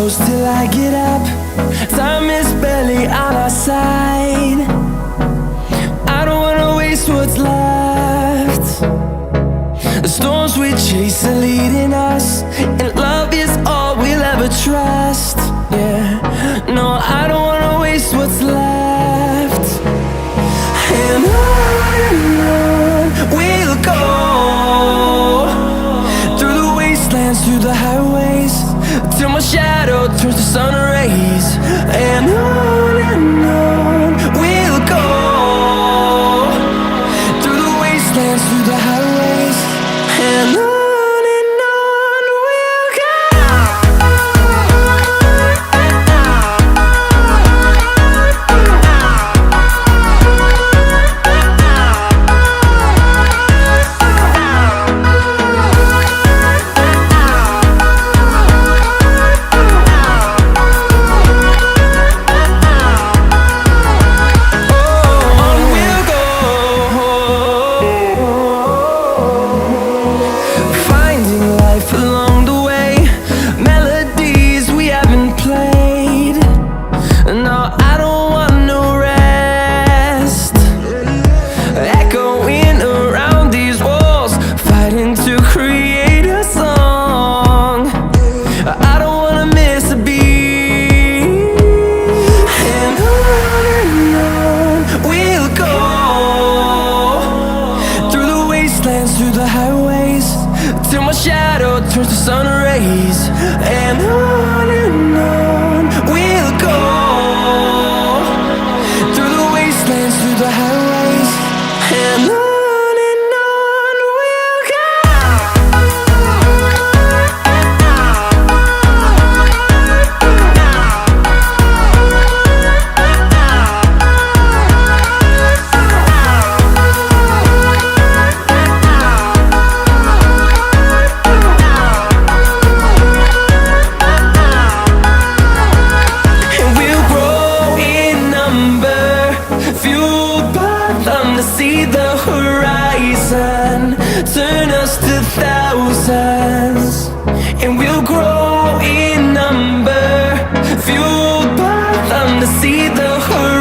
close till I get up. Time is barely on our side. I don't wanna waste what's left. The storms we chase are leading us, and love is all we'll ever trust. Yeah, no, I don't wanna waste what's left. And on we'll go, through the wastelands, through the highways, till my shadow turns to sun rays. And on we'll go, through the wastelands, through the highways, and on we'll go. Through the highways, till my shadow turns to sun rays. And on we'll go, through the wastelands, through the highways, and on we'll go. See the horizon turn us to thousands, and we'll grow in number, fueled by them to see the horizon.